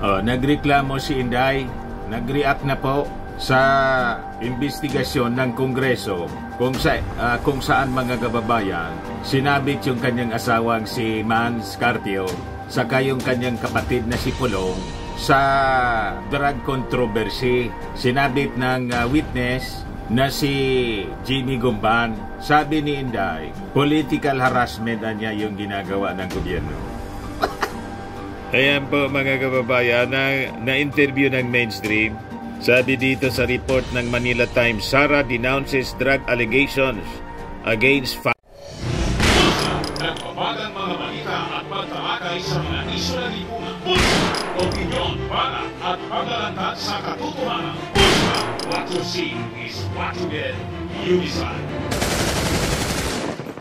Nagreklamo si Inday, nag-react na po sa investigasyon ng Kongreso kung saan mga kababayan sinabit yung kanyang asawang si Man Scarpio saka yung kanyang kapatid na si Pulong sa drug controversy. Sinabit ng witness na si Jimmy Gumban. Sabi ni Inday, political harassment niya yung ginagawa ng gobyerno. Ayan po mga kababayan, na-interview ng Mainstream. Sabi dito sa report ng Manila Times, Sara denounces drug allegations against Nagpapagang mga balita at pagtalakay sa mga isyu na lipunan. Opinyon, balat at paglalantad sa katotohanan. What you see is what you get. Unisan.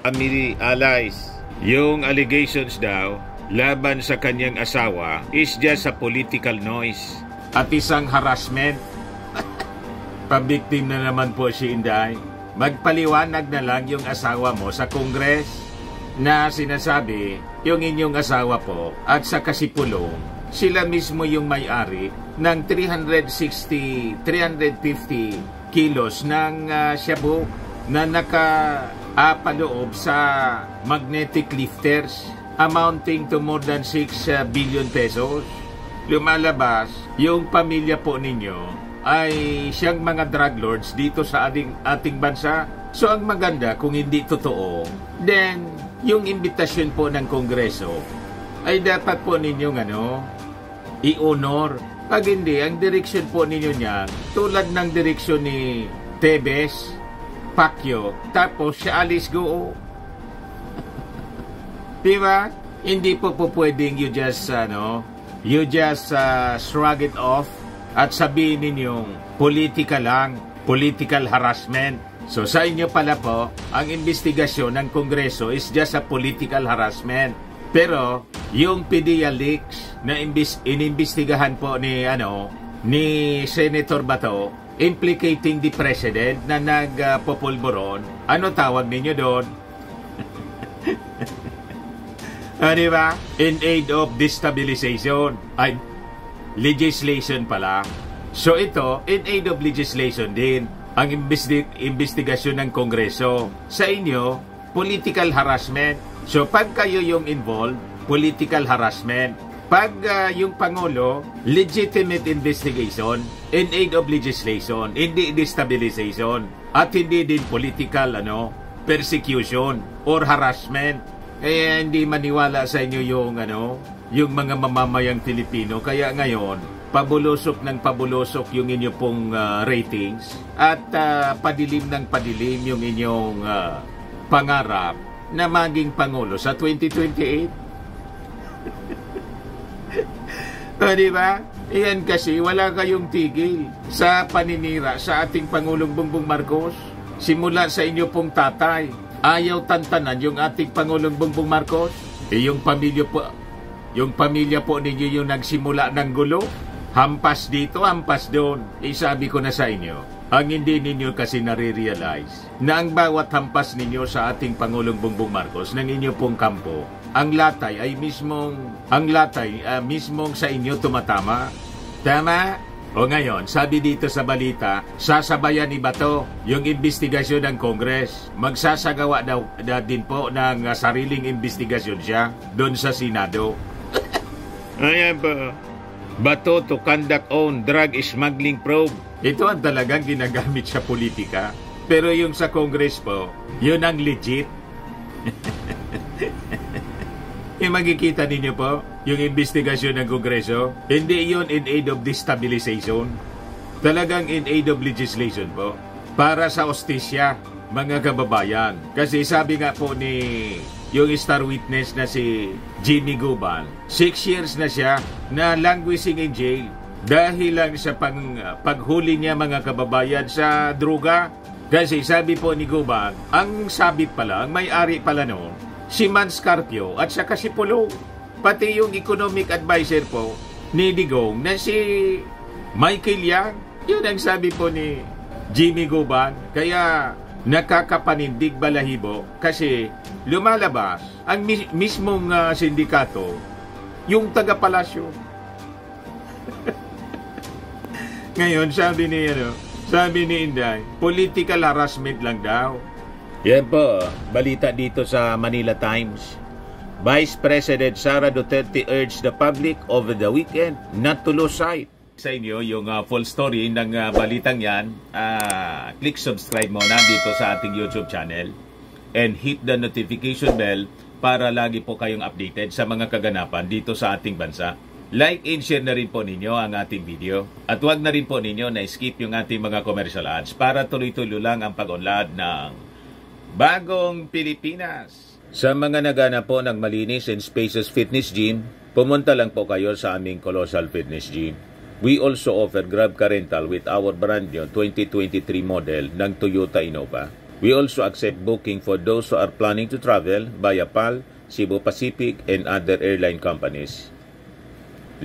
Family allies. Yung allegations daw laban sa kanyang asawa is just a political noise at isang harassment. Pabiktim na naman po si Inday. Magpaliwanag na lang yung asawa mo sa Congress na sinasabi yung inyong asawa po at sa kasipulong sila mismo yung may-ari ng 350 kilos ng shabu na nakapaloob sa magnetic lifters amounting to more than 6 billion pesos. Lumalabas, yung pamilya po ninyo ay siyang mga drug lords dito sa ating bansa. So ang maganda kung hindi totoo, then yung imbitasyon po ng Kongreso ay dapat po ninyong i-honor. Pag hindi, ang direksyon po ninyo niyan, tulad ng direksyon ni Tebes, Pacquiao, tapos siya alis go. Diba? Hindi po pwedeng you just shrug it off at sabihin ninyong politika lang, political harassment. So sa inyo pala po, ang investigasyon ng Kongreso is just a political harassment. Pero yung PDEA leaks na inimbestigahan po ni Senator Bato implicating the President na nagpopulburon, ano tawag ninyo doon? Diba? In aid of destabilization. Ay, legislation pala. So ito, in aid of legislation din ang investigasyon ng Kongreso. Sa inyo, political harassment. So pag kayo yung involved, political harassment. Pag yung Pangulo, legitimate investigation, in aid of legislation, hindi destabilization, at hindi din political persecution or harassment. Kaya hindi maniwala sa inyo yung mga mamamayang Pilipino. Kaya ngayon, pabulusok ng pabulusok yung inyo pong ratings at padilim ng padilim yung inyong pangarap na maging Pangulo sa 2028. Diba? Iyan kasi wala kayong tigil sa paninira sa ating Pangulong Bongbong Marcos. Simula sa inyo pong tatay, ayaw tantanan yung ating Pangulong Bongbong Marcos. Yung pamilya po ninyo yung nagsimula ng gulo. Hampas dito, hampas doon. Sabi ko na sa inyo, ang hindi ninyo kasi nare-realize na ang bawat hampas ninyo sa ating Pangulong Bongbong Marcos ng inyo pong kampo, ang latay mismong sa inyo tumatama. Tama? O ngayon, sabi dito sa balita, sasabayan ni Bato yung investigasyon ng Congress. Magsasagawa daw din po ng sariling investigasyon siya doon sa Senado. Ayan po. Bato to conduct own drug smuggling probe. Ito ang talagang ginagamit sa politika. Pero yung sa Congress po, yun ang legit. Makikita ninyo po yung investigasyon ng Kongreso, hindi yun in aid of destabilization. Talagang in aid of legislation po. Para sa ostisya, mga kababayan. Kasi sabi nga po ni yung star witness na si Jimmy Gumban, 6 years na siya na languishing in jail dahil lang sa paghuli niya, mga kababayan, sa droga. Kasi sabi po ni Gumban, ang sabit pala, ang may-ari pala noon, si Man Scarpio at saka si Pulong. Pati yung economic advisor po ni Digong na si Michael Yang. Yun ang sabi po ni Jimmy Gumban. Kaya nakakapanindig balahibo kasi lumalabas ang mismong sindikato, yung taga-palasyo. Ngayon, sabi ni Inday, political harassment lang daw. Yan po, balita dito sa Manila Times. Vice President Sara Duterte urged the public over the weekend not to lose sight. Sa inyo yung full story ng balitang yan, click subscribe muna dito sa ating YouTube channel and hit the notification bell para lagi po kayong updated sa mga kaganapan dito sa ating bansa. Like and share na rin po ninyo ang ating video. At huwag na rin po ninyo na skip yung ating mga commercial ads para tuloy-tuloy lang ang pag-unlad ng Bagong Pilipinas. Sa mga nagana po ng malinis and spacious fitness gym, pumunta lang po kayo sa aming Colossal Fitness Gym. We also offer Grab Car Rental with our brand new 2023 model ng Toyota Innova. We also accept booking for those who are planning to travel via PAL, Cebu Pacific, and other airline companies,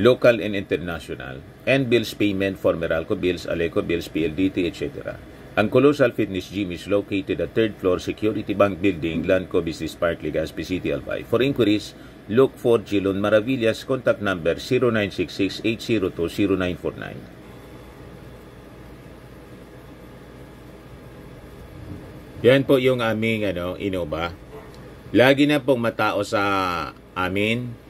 local and international, and bills payment for Meralco Bills, Aleco Bills, PLDT, etc. Ang Colossal Fitness Gym is located at 3rd floor Security Bank Building, Lanco Business Park, Legazpi City, Albay. For inquiries, look for Gilon Maravillas, contact number 0966-802-0949. Yan po yung aming Innova. Lagi na pong matao sa amin.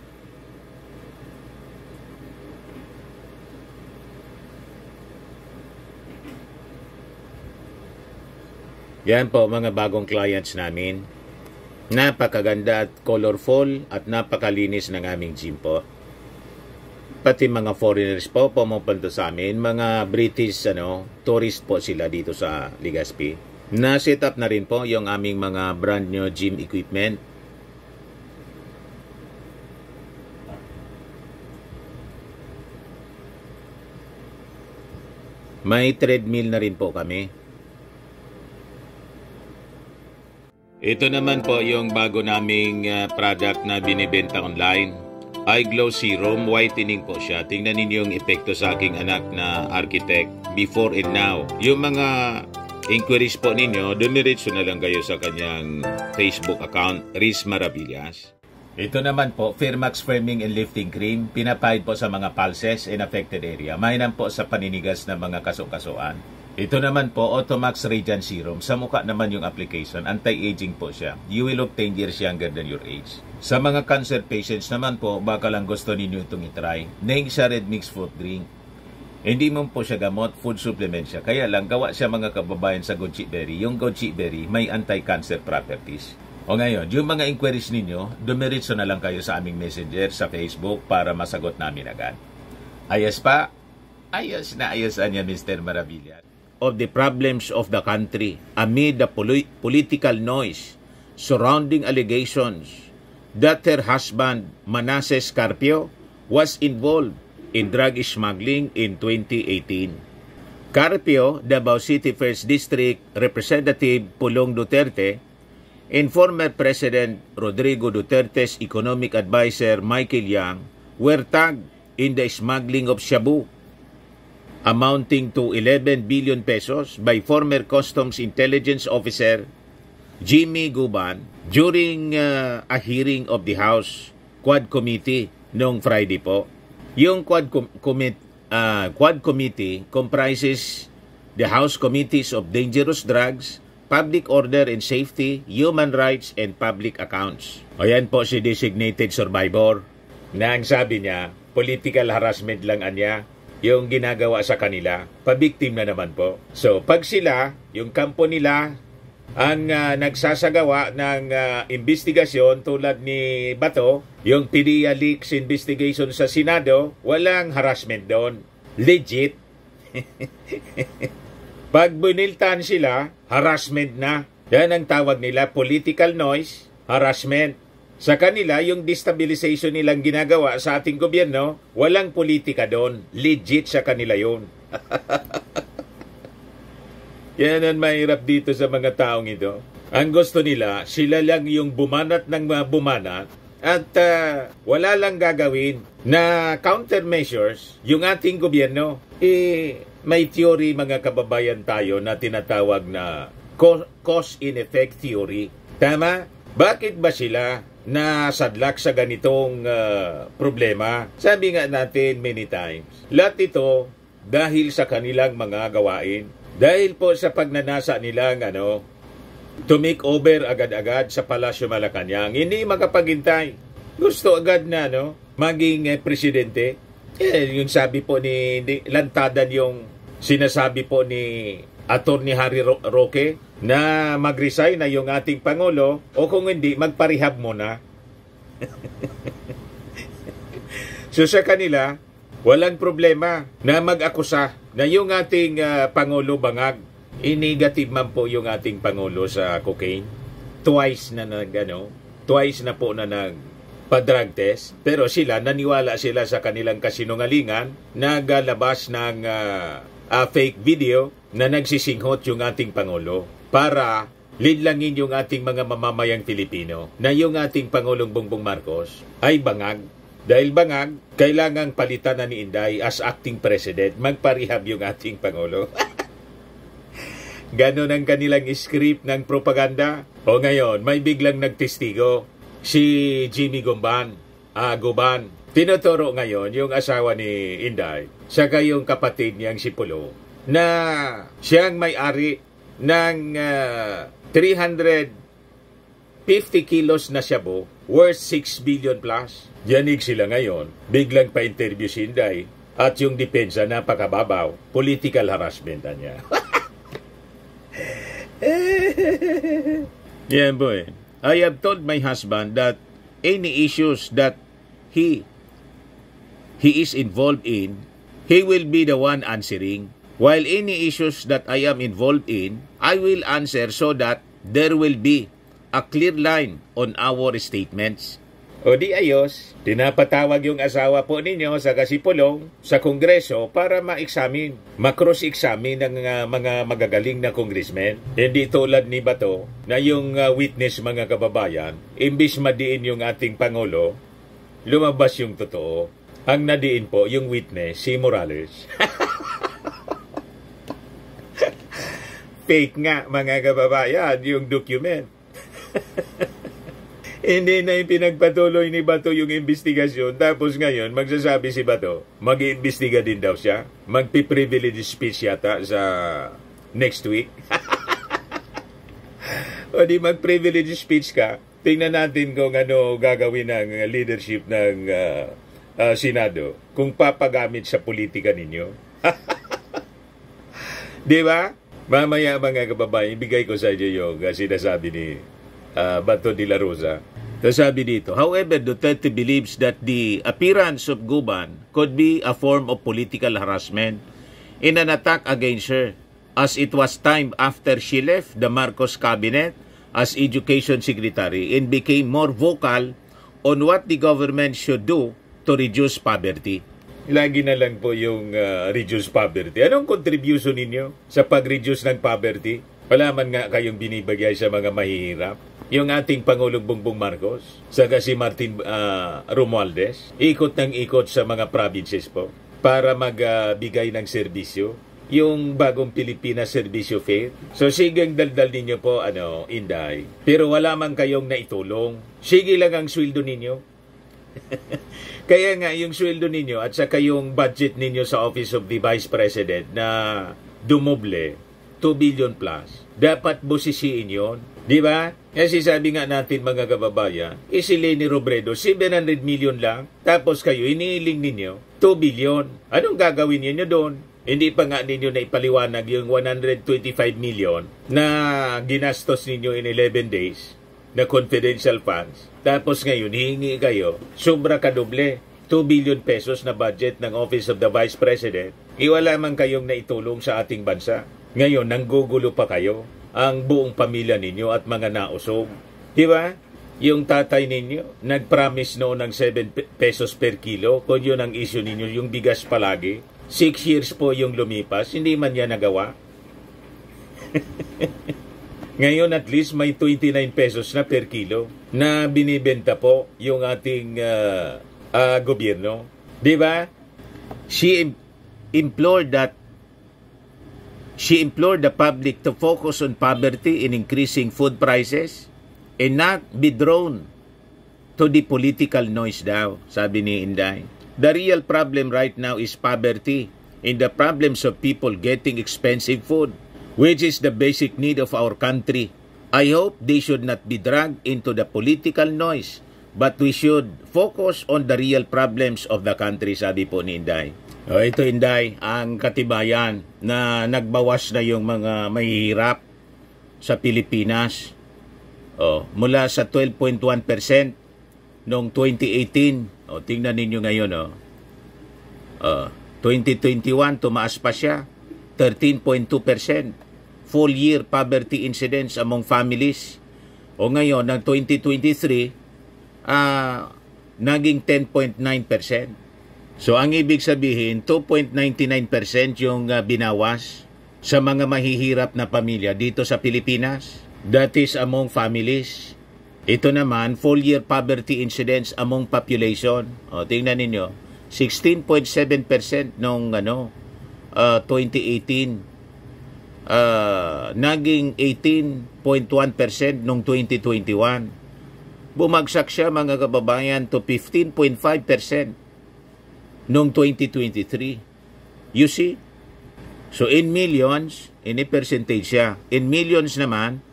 Yan po mga bagong clients namin. Napakaganda at colorful at napakalinis ng aming gym po. Pati mga foreigners po pumupunta sa amin, mga British tourist po sila dito sa Legazpi. Na-set up na rin po yung aming mga brand new gym equipment. May treadmill na rin po kami. Ito naman po yung bago naming product na binibenta online. Eye Glow Serum, whitening po siya. Tingnan ninyo yung epekto sa aking anak na architect before and now. Yung mga inquiries po ninyo, dumiretso na lang kayo sa kanyang Facebook account, Riz Maravillas. Ito naman po, Firmax Firming and Lifting Cream, pinapahid po sa mga pulses in affected area. Mainam po sa paninigas ng mga kaso-kasuan. Ito naman po, Automax Radiant Serum. Sa mukha naman yung application, anti-aging po siya. You will look 10 years younger than your age. Sa mga cancer patients naman po, baka lang gusto ninyo itong itry. Naing siya red mixed fruit drink. Hindi mo po siya gamot, food supplement siya. Kaya lang, gawa siya mga kababayan sa goji berry. Yung goji berry may anti-cancer properties. O ngayon, yung mga inquiries ninyo, dumiretso na lang kayo sa aming messenger sa Facebook para masagot namin agad. Ayos pa? Ayos na ayos niya, Mr. Maravillas. Of the problems of the country amid the political noise surrounding allegations that her husband, Manasseh Carpio, was involved in drug smuggling in 2018. Carpio, Davao City 1st District Representative Pulong Duterte, and former President Rodrigo Duterte's economic advisor Michael Yang were tagged in the smuggling of shabu, amounting to 11 billion pesos by former Customs Intelligence Officer Jimmy Guban during a hearing of the House Quad Committee noong Friday po. Yung Quad Committee comprises the House Committees of Dangerous Drugs, Public Order and Safety, Human Rights, and Public Accounts. O yan po si designated survivor na ang sabi niya, political harassment lang niya yung ginagawa sa kanila, pabiktim na naman po. So, pag sila, yung kampo nila, ang nagsasagawa ng investigasyon tulad ni Bato, yung PDEA leaks investigation sa Senado, walang harassment doon. Legit. Pag buniltan sila, harassment na. Yan ang tawag nila, political noise, harassment. Sa kanila, yung destabilization nilang ginagawa sa ating gobyerno, walang politika doon. Legit sa kanila yun. Yan ang mahirap dito sa mga taong ito. Ang gusto nila, sila lang yung bumanat ng mga bumanat at wala lang gagawin na countermeasures yung ating gobyerno. May theory mga kababayan tayo na tinatawag na cause and effect theory. Tama? Bakit ba sila nasadlak sa ganitong problema? Sabi nga natin many times, lahat ito dahil sa kanilang mga gawain. Dahil po sa pagnanasa nilang to make over agad-agad sa Palasyo Malacanang, hindi makapaghintay. Gusto agad na maging presidente. Yung sabi po ni lantadan yung sinasabi po ni Attorney Harry Roque na mag-resign na yung ating Pangulo o kung hindi, magparehab muna. So sa kanila, walang problema na mag-akusa na yung ating Pangulo bangag. I-negative man po yung ating Pangulo sa cocaine. Twice na po na nagpa-drug test. Pero naniwala sila sa kanilang kasinungalingan, nagalabas ng fake video na nagsisinghot yung ating Pangulo para lidlangin yung ating mga mamamayang Pilipino na yung ating Pangulong Bongbong Marcos ay bangag. Dahil bangag, kailangang palitan na ni Inday as acting president, magparehab yung ating Pangulo. Ganon ang kanilang script ng propaganda. O ngayon, may biglang nagtestigo si Jimmy Guban. Tinuturo ngayon yung asawa ni Inday, saka yung kapatid niyang si Pulo, na siyang may-ari ng 350 kilos na shabu worth 6 billion plus. Yanig sila ngayon, biglang pa-interview si Inday at yung depensa napakababaw, political harassment niya. Yeah, boy. I have told my husband that any issues that he is involved in, he will be the one answering. While any issues that I am involved in, I will answer so that there will be a clear line on our statements. O di ayos, tinapatawag yung asawa po ninyo sa Kasipulong sa Kongreso para ma-examine, ma-cross-examine ng mga magagaling na congressmen. Hindi tulad ni Bato na yung witness mga kababayan, imbis madiin yung ating Pangulo, lumabas yung totoo. Ang nadiin po yung witness, si Morales. Fake nga mga kababayan yung document. Hindi na yung pinagpatuloy ni Bato yung investigasyon, tapos ngayon magsasabi si Bato, mag-iimbestiga din daw siya, magpi-privilege speech yata sa next week. O di mag-privilege speech ka, tingnan natin kung ano gagawin ng leadership ng Senado kung papagamit sa politika ninyo. Di ba? Mamaya mga kababayan, ibigay ko sa inyo yung sinasabi ni Bato de la Rosa. Sabi dito, however, Duterte believes that the appearance of Guban could be a form of political harassment in an attack against her, as it was time after she left the Marcos cabinet as Education Secretary and became more vocal on what the government should do to reduce poverty. Lagi na lang po yung reduce poverty. Anong contribution ninyo sa pag-reduce ng poverty? Wala man nga kayong binibigay sa mga mahihirap. Yung ating Pangulong Bongbong Marcos, saka si Martin Romualdez, ikot ng ikot sa mga provinces po para magbigay ng serbisyo. Yung bagong Pilipinas Servisyo Fair. So sigang daldal ninyo po, Inday. Pero wala man kayong naitulong. Sige lang ang sweldo ninyo. Kaya nga yung sweldo ninyo at saka yung budget ninyo sa Office of the Vice President na dumoble, 2 billion plus. Dapat busisiin yun. Di ba? Kasi sabi nga natin mga kababayan, si Leni Robredo, 700 million lang. Tapos kayo, iniiling ninyo, 2 billion. Anong gagawin niyo doon? Hindi pa nga ninyo na ipaliwanag yung 125 million na ginastos ninyo in 11 days na confidential funds. Tapos ngayon, hihingi kayo, sobra kadoble, 2 billion pesos na budget ng Office of the Vice President. Iwala man kayong naitulong sa ating bansa. Ngayon, nanggugulo pa kayo ang buong pamilya ninyo at mga nausog. Di ba? Yung tatay ninyo, nag-promise noon ng 7 pesos per kilo, kung yun ang issue ninyo, yung bigas palagi. 6 years po yung lumipas, hindi man yan nagawa. Ngayon at least may 29 pesos na per kilo na binibenta po yung ating gobyerno. Di ba? She implored the public to focus on poverty and increasing food prices and not be drawn to the political noise daw, sabi ni Inday. The real problem right now is poverty and the problems of people getting expensive food, which is the basic need of our country. I hope they should not be dragged into the political noise, but we should focus on the real problems of the country, sabi po ni Inday. O, ito Inday, ang katibayan na nagbawas na yung mga mahihirap sa Pilipinas. O, mula sa 12.1% noong 2018. O, tingnan ninyo ngayon. 2021, tumaas pa siya. 13.2%. Full year poverty incidence among families. O ngayon, ng 2023, naging 10.9%. So, ang ibig sabihin, 2.99% yung binawas sa mga mahihirap na pamilya dito sa Pilipinas. That is among families. Ito naman, full year poverty incidence among population. O, tingnan ninyo, 16.7% noong 2018. Naging 18.1% noong 2021. Bumagsak siya mga kababayan to 15.5% noong 2023. You see? So in millions, in a percentage siya. In millions naman,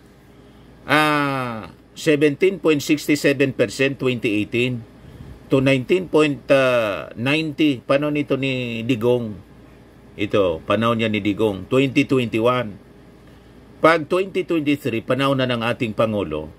17.67% 2018 to 19.90. Paano nito ni Digong? Ito, panahon niya ni Digong, 2021. Pag 2023, panahon na ng ating Pangulo,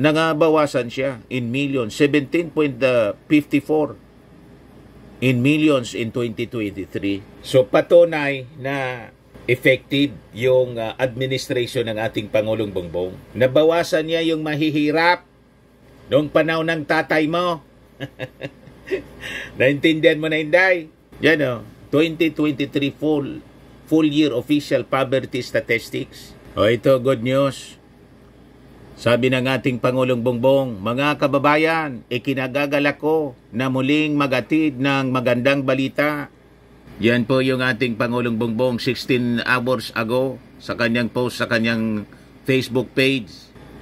nangabawasan siya in millions, 17.54 in millions in 2023. So patunay na effective yung administration ng ating Pangulong Bongbong. Nabawasan niya yung mahihirap noong panahon ng tatay mo. Naintindihan mo na, Inday? Yan o. 2023 full year official poverty statistics. O ito, good news. Sabi ng ating Pangulong Bongbong, mga kababayan, ikinagagalak ko na muling magatid ng magandang balita. Yan po yung ating Pangulong Bongbong 16 hours ago sa kanyang post sa kanyang Facebook page.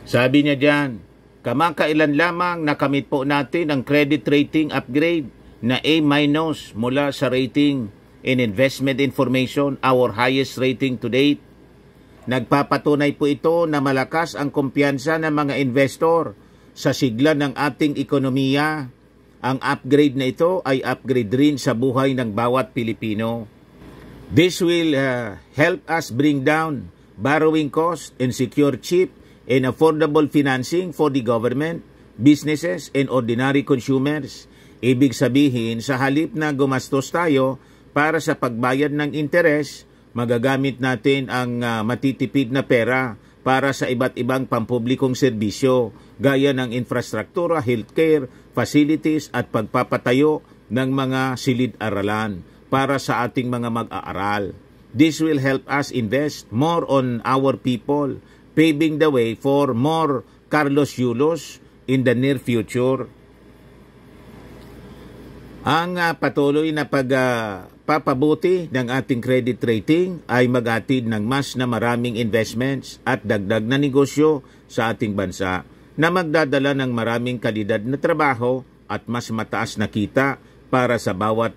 Sabi niya dyan, kamakailan lamang nakamit po natin ang credit rating upgrade na A- mula sa rating in investment information, our highest rating to date. Nagpapatunay po ito na malakas ang kumpiyansa ng mga investor sa sigla ng ating ekonomiya. Ang upgrade na ito ay upgrade rin sa buhay ng bawat Pilipino. This will help us bring down borrowing costs and secure cheap and affordable financing for the government, businesses, and ordinary consumers. Ibig sabihin, sa halip na gumastos tayo para sa pagbayad ng interes, magagamit natin ang matitipid na pera para sa iba't ibang pampublikong serbisyo, gaya ng infrastruktura, healthcare, facilities at pagpapatayo ng mga silid-aralan para sa ating mga mag-aaral. This will help us invest more on our people, paving the way for more Carlos Yulos in the near future. Ang patuloy na pagpapabuti ng ating credit rating ay maghatid ng mas na maraming investments at dagdag na negosyo sa ating bansa na magdadala ng maraming kalidad na trabaho at mas mataas na kita para sa bawat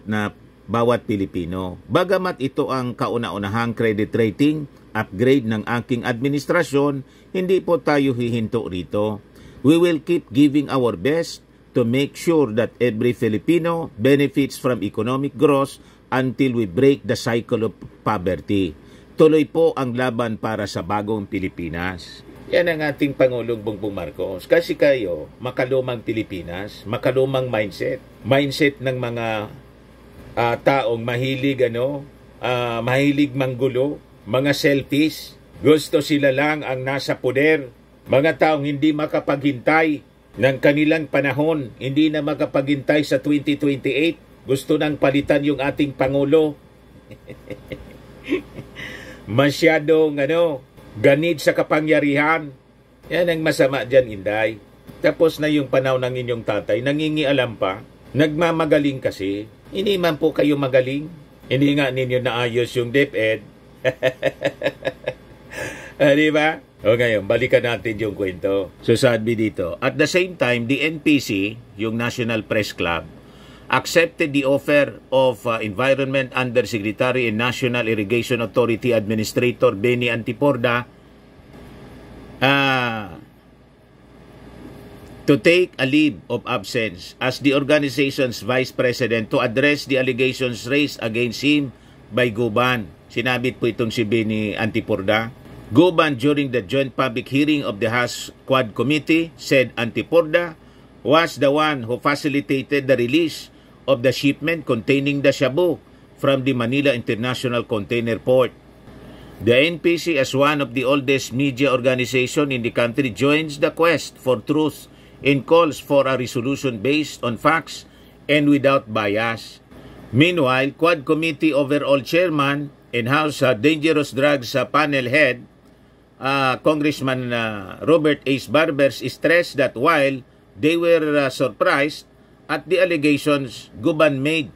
Pilipino. Bagamat ito ang kauna-unahang credit rating upgrade ng aking administrasyon, hindi po tayo hihinto rito. We will keep giving our best to make sure that every Filipino benefits from economic growth until we break the cycle of poverty. Tuloy po ang laban para sa bagong Pilipinas. Yan ang ating Pangulong Bongbong Marcos. Kasi kayo, makalumang Pilipinas, makalumang mindset. Mindset ng mga taong mahilig, mahilig manggulo, mga selfish. Gusto sila lang ang nasa poder. Mga taong hindi makapaghintay ng kanilang panahon, hindi na makapaghintay sa 2028. Gusto nang palitan yung ating Pangulo. Masyadong ganid sa kapangyarihan. Yan ang masama dyan, Inday. Tapos na yung panahon ng inyong tatay, nangingialam pa. Nagmamagaling kasi. Hindi man po kayo magaling. Hindi nga ninyo naayos yung DepEd. Di ba? O ngayon, balikan natin yung kwento. So sabi dito, at the same time, the NPC, yung National Press Club, accepted the offer of Environment Undersecretary and National Irrigation Authority Administrator Benny Antiporda to take a leave of absence as the organization's vice president to address the allegations raised against him by Guban. Sinabit po itong si Benny Antiporda. Guban, during the joint public hearing of the House Quad Committee, said Antiporda was the one who facilitated the release of the shipment containing the shabu from the Manila International Container Port. The NPC, as one of the oldest media organization in the country, joins the quest for truth and calls for a resolution based on facts and without bias. Meanwhile, Quad Committee Overall Chairman and House Dangerous Drugs Panel Head, Congressman Robert H. Barbers, stressed that while they were surprised at the allegations Guban made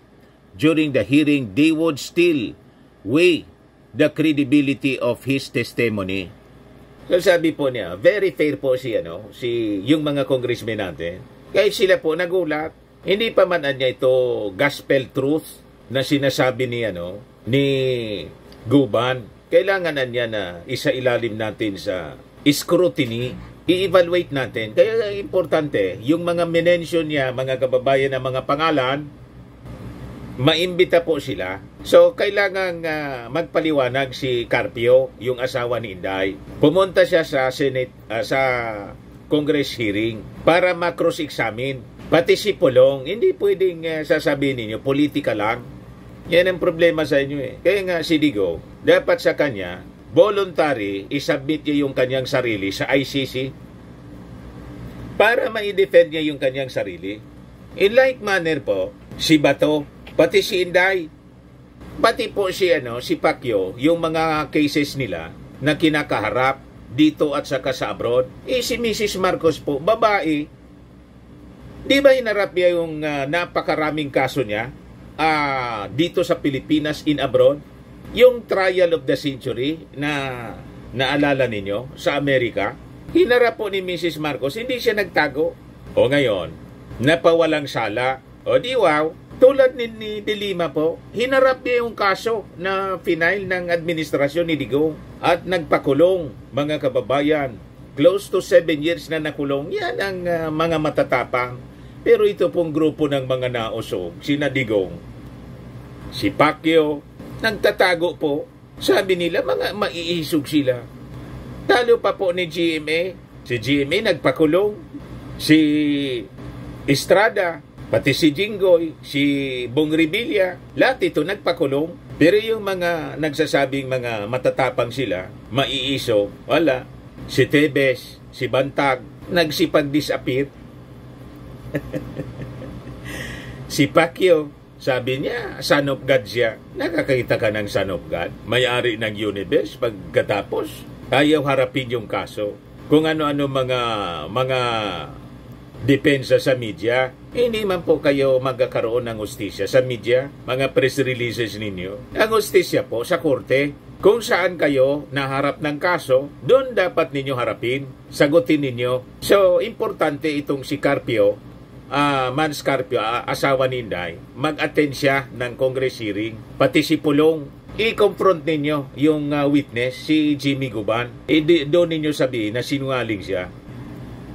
during the hearing, they would still weigh the credibility of his testimony. So sabi po niya, very fair po si yung mga congressmen natin. Kaya sila po nagulat. Hindi pa man niya ito gospel truth na sinasabi ni Guban. Kailangan niya na isailalim natin sa scrutiny, i-evaluate natin. Kaya importante, yung mga minention niya, mga kababayan na mga pangalan, maimbita po sila. So, kailangan magpaliwanag si Carpio, yung asawa ni Inday. Pumunta siya sa Senate, sa Congress hearing para ma-cross-examine. Pati si Pulong, hindi pwedeng sasabihin ninyo, politika lang. Yan ang problema sa inyo eh. Kaya nga si Digo, dapat sa kanya, voluntary, isubmit niya yung kanyang sarili sa ICC para ma-defend niya yung kanyang sarili. In like manner po, si Bato, pati si Inday, pati po si Pacquiao, yung mga cases nila na kinakaharap dito at saka sa abroad. Si Mrs. Marcos po, babae, di ba hinarap niya yung napakaraming kaso niya dito sa Pilipinas in abroad? Yung trial of the century na naalala ninyo sa Amerika, hinarap po ni Mrs. Marcos, hindi siya nagtago. O ngayon, napawalang sala. O di wow, tulad ni De Lima po, hinarap niya yung kaso na final ng administrasyon ni Digong at nagpakulong, mga kababayan. Close to 7 years na nakulong. Yan ang mga matatapang. Pero ito pong grupo ng mga nausog, sina Digong, si Pacquiao, nagtatago po. Sabi nila, mga maiisog sila. Talo pa po ni GMA. Si GMA nagpakulong. Si Estrada, pati si Jinggoy, si Bong Revilla, lahat ito nagpakulong. Pero yung mga nagsasabing mga matatapang sila, maiisog, wala. Si Tebes, si Bantag, nagsipag-disappear. Si Pacquiao, sabi niya, son of God siya. Nakakita ka ng son of God? May-ari ng universe. Pagkatapos, ayaw harapin yung kaso. Kung ano-ano mga depensa sa media, hindi man po kayo magkakaroon ng hustisya sa media, mga press releases ninyo. Ang hustisya po sa korte. Kung saan kayo naharap ng kaso, doon dapat ninyo harapin, sagutin ninyo. So, importante itong si Carpio, Mans Carpio, asawa ni Inday, mag-attend siya ng Congress hearing. Pati si Pulong, i-confront ninyo yung witness, si Jimmy Guban. Doon ninyo sabihin na sinungaling siya.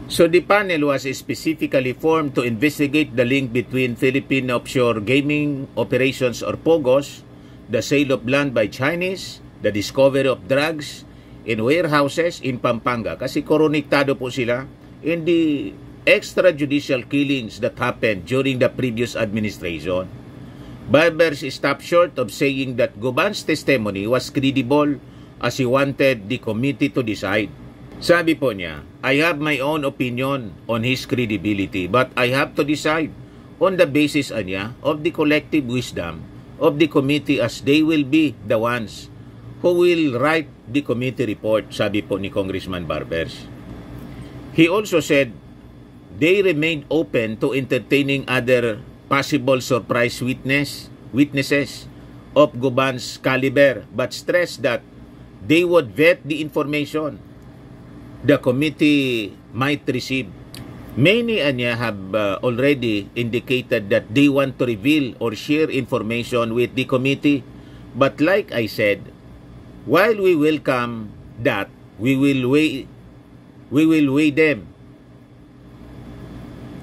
So the panel was specifically formed to investigate the link between Philippine offshore gaming operations or POGOs, the sale of land by Chinese, the discovery of drugs in warehouses in Pampanga. Kasi koronektado po sila in the extrajudicial killings that happened during the previous administration. Barbers stopped short of saying that Guban's testimony was credible as he wanted the committee to decide. Sabi po niya, I have my own opinion on his credibility, but I have to decide on the basis of the collective wisdom of the committee, as they will be the ones who will write the committee report, sabi po ni Congressman Barbers. He also said they remained open to entertaining other possible surprise witnesses of Guban's caliber, but stressed that they would vet the information the committee might receive. Many have already indicated that they want to reveal or share information with the committee. But like I said, while we welcome that, we will weigh them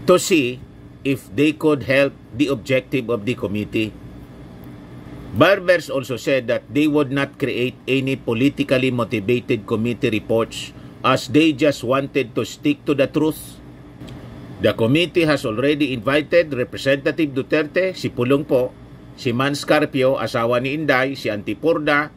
to see if they could help the objective of the committee. Barbers also said that they would not create any politically motivated committee reports as they just wanted to stick to the truth. The committee has already invited Representative Duterte, si Pulong po, si Mans Carpio, asawa ni Inday, si Antipurda,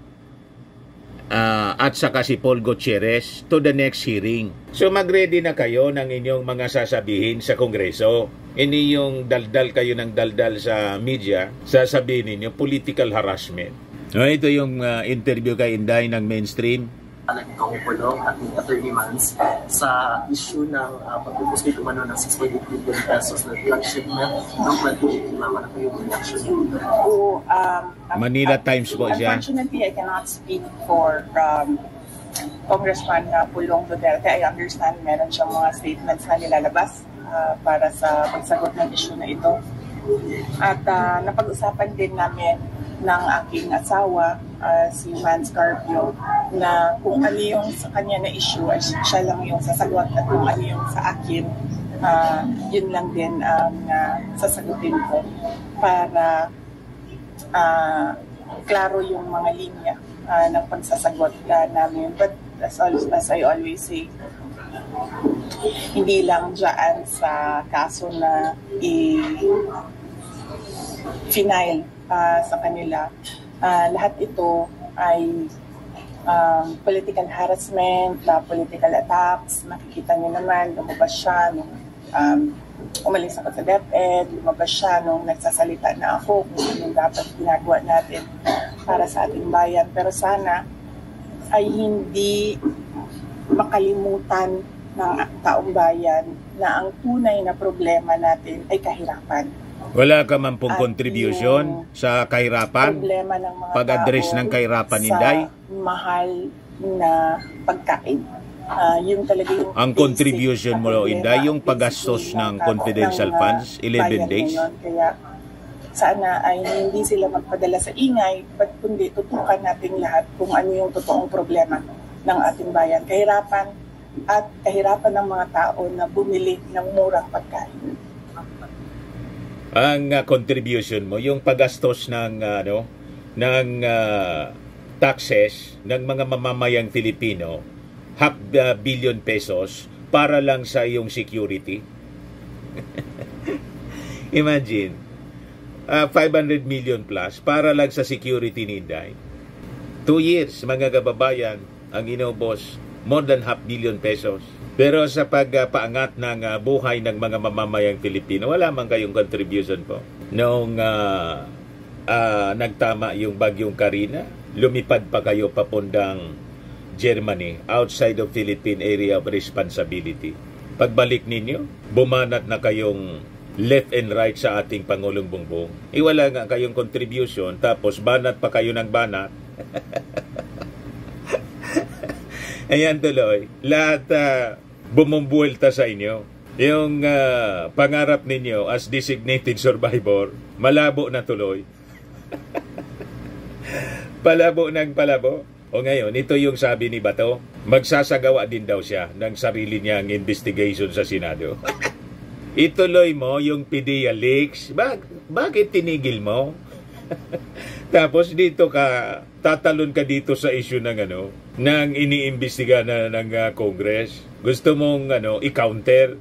at saka si Paul Gutierrez to the next hearing. So mag-ready na kayo ng inyong mga sasabihin sa Kongreso. Ini yung daldal kayo ng daldal sa media, sasabihin ninyo political harassment. Ito yung interview kay Inday ng Mainstream. Itong Pulong at ni Attorney Mans sa issue ng pagpupus kay kumano ng 6.8 billion pesos na flagship na ng plantation. Mama na po yung reaction niyo. Manila Times po siya. Unfortunately, I cannot speak for Congressman Pulong Duterte. I understand meron siyang mga statements na nilalabas para sa pagsagot ng issue na ito. At napag-usapan din namin ng aking asawa, si Mans Carpio, na kung ano yung sa kanya na issue ay siya lang yung sasagot at kung ano yung sa akin, yun lang din ang sasagutin ko para klaro yung mga linya ng pagsasagot namin. But as I always say, hindi lang dyan sa kaso na i-final sa kanila. Lahat ito ay political harassment, political attacks. Nakikita niyo naman, lumabas siya nung umalis ako sa DepEd, lumabas siya nung nagsasalita na ako kung anong dapat ginagawa natin para sa ating bayan. Pero sana ay hindi makalimutan ng taong bayan na ang tunay na problema natin ay kahirapan. Wala ka man pong contribution sa kahirapan? Problema ng mga pag-address ng kahirapan, Inday? Sa mahal na pagkain. Yun talaga yung ang contribution mo, Inday, yung paggastos ng confidential funds, 11 days? Kaya sana ay hindi sila magpadala sa ingay, but kundi tutukan natin lahat kung ano yung totoong problema ng ating bayan. Kahirapan at kahirapan ng mga tao na bumili ng murang pagkain. Ang contribution mo, yung paggastos ng taxes ng mga mamamayang Filipino, $500 million pesos para lang sa iyong security. Imagine, 500 million plus para lang sa security ni Inday. 2 years, mga kababayan, ang inubos, more than $500 million pesos. Pero sa pagpaangat ng buhay ng mga mamamayang Pilipino, wala man kayong contribution po. Noong nagtama yung bagyong Karina, lumipad pa kayo papundang Germany, outside of Philippine Area of Responsibility. Pagbalik ninyo, bumanat na kayong left and right sa ating Pangulong Bongbong. Wala nga kayong contribution, tapos banat pa kayo ng banat. Ayan tuloy, lahat bumumbuelta sa inyo. Yung pangarap ninyo as designated survivor, malabo na tuloy. Palabo ng palabo. O ngayon, ito yung sabi ni Bato, magsasagawa din daw siya ng sarili niyang investigation sa Senado. Ituloy mo yung PDEA leaks. Bakit tinigil mo? Tapos dito ka, tatalon ka dito sa issue ng ng iniimbestiga na ng Congress. Gusto mong i-counter?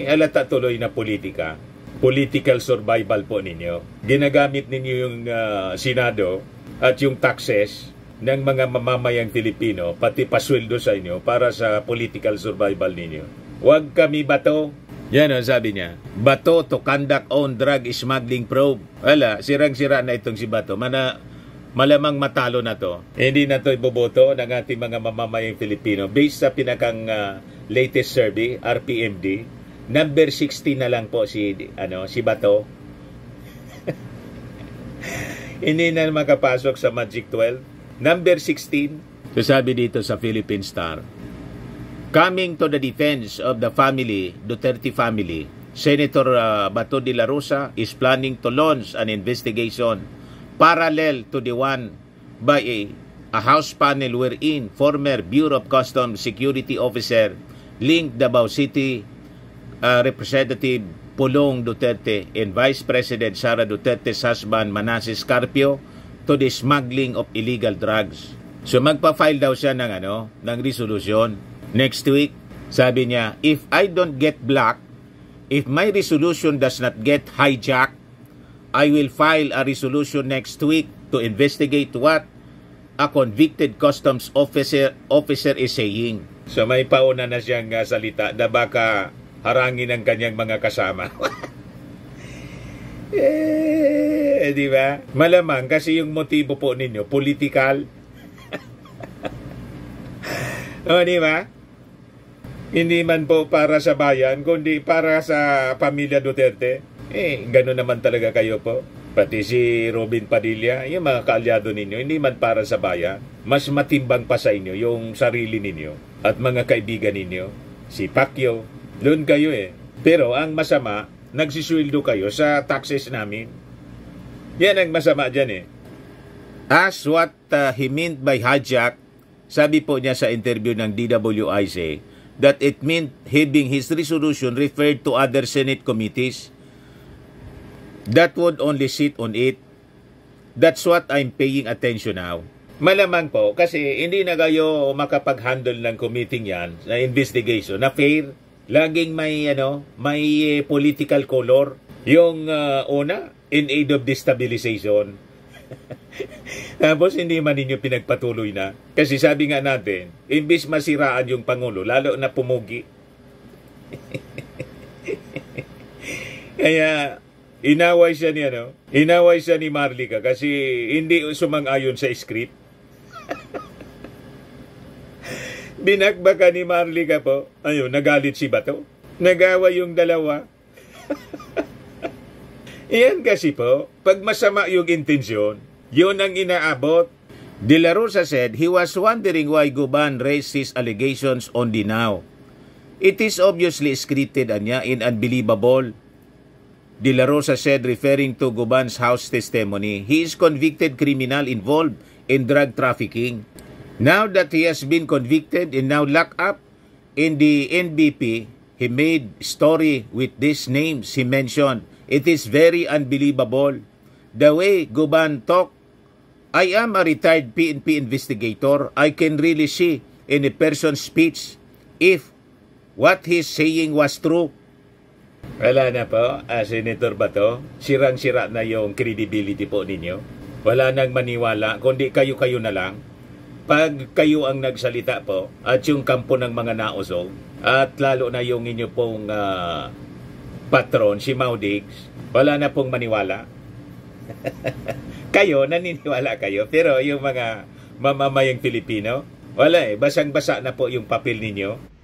Halata tuloy na politika. Political survival po ninyo. Ginagamit ninyo yung Senado at yung taxes ng mga mamamayang Filipino, pati pasweldo sa inyo para sa political survival ninyo. Huwag kami Bato. Yan ang sabi niya. Bato to conduct on drug smuggling probe. Wala, sirang-sira na itong si Bato. Malamang matalo na to. Hindi na to iboboto ng ating mga mamamayang Filipino. Based sa pinakang latest survey, RPMD, number 16 na lang po si Bato. Hindi na makapasok sa Magic 12. Number 16. So sabi dito sa Philippine Star, Coming to the defense of the family, Duterte family, Senator Bato de la Rosa is planning to launch an investigation parallel to the one by a House panel wherein former Bureau of Customs Security Officer linked Davao City Representative Pulong Duterte and Vice President Sara Duterte's husband Manasseh Carpio to the smuggling of illegal drugs. So magpa-file daw siya ng resolution next week. Sabi niya, if I don't get blocked, if my resolution does not get hijacked, I will file a resolution next week to investigate what a convicted customs officer is saying. So may pauna na siyang salita na baka harangin ang kanyang mga kasama. Di ba? Malamang kasi yung motibo po ninyo, political. Di ba? Hindi man po para sa bayan, kundi para sa pamilya Duterte. Gano'n naman talaga kayo po. Pati si Robin Padilla, yung mga kaalyado ninyo, hindi man para sa bayan. Mas matimbang pa sa inyo yung sarili ninyo at mga kaibigan ninyo. Si Pacquiao, doon kayo Pero ang masama, nagsisweldo kayo sa taxes namin. Yan ang masama dyan As what he meant by hijack, sabi po niya sa interview ng DWIC, that it meant having his resolution referred to other Senate committees that would only sit on it. That's what I'm paying attention now. Malamang po, kasi hindi na kayo makapag-handle ng committee yan, na investigation, na fair. Laging may political color. Yung una, in aid of destabilization. Tapos hindi man ninyo pinagpatuloy na. Kasi sabi nga natin, imbis masiraan yung Pangulo, lalo na pumugi. Kaya inaway siya ni Marlica kasi hindi sumang-ayon sa script. Binakbaka ni Marlica po. Ayun, nagalit si Bato. Nagawa yung dalawa. Iyan kasi po, pag masama yung intensyon, yun ang inaabot. De la Rosa said he was wondering why Guban raised his allegations only now. It is obviously scripted and unbelievable. De la Rosa said, referring to Guban's house testimony, he is convicted criminal involved in drug trafficking. Now that he has been convicted and now locked up in the NBP, he made story with these names he mentioned. It is very unbelievable. The way Guban talk, I am a retired PNP investigator. I can really see in a person's speech if what he's saying was true. Wala na po, Senator Bato. Sirang-sira na yung credibility po ninyo. Wala nang maniwala, kundi kayo-kayo na lang. Pag kayo ang nagsalita po, at yung kampo ng mga nausog, at lalo na yung inyo pong patron, si Maudigs, wala na pong maniwala. Kayo, naniniwala kayo. Pero yung mga mamamayang Pilipino, wala basang-basa na po yung papel ninyo.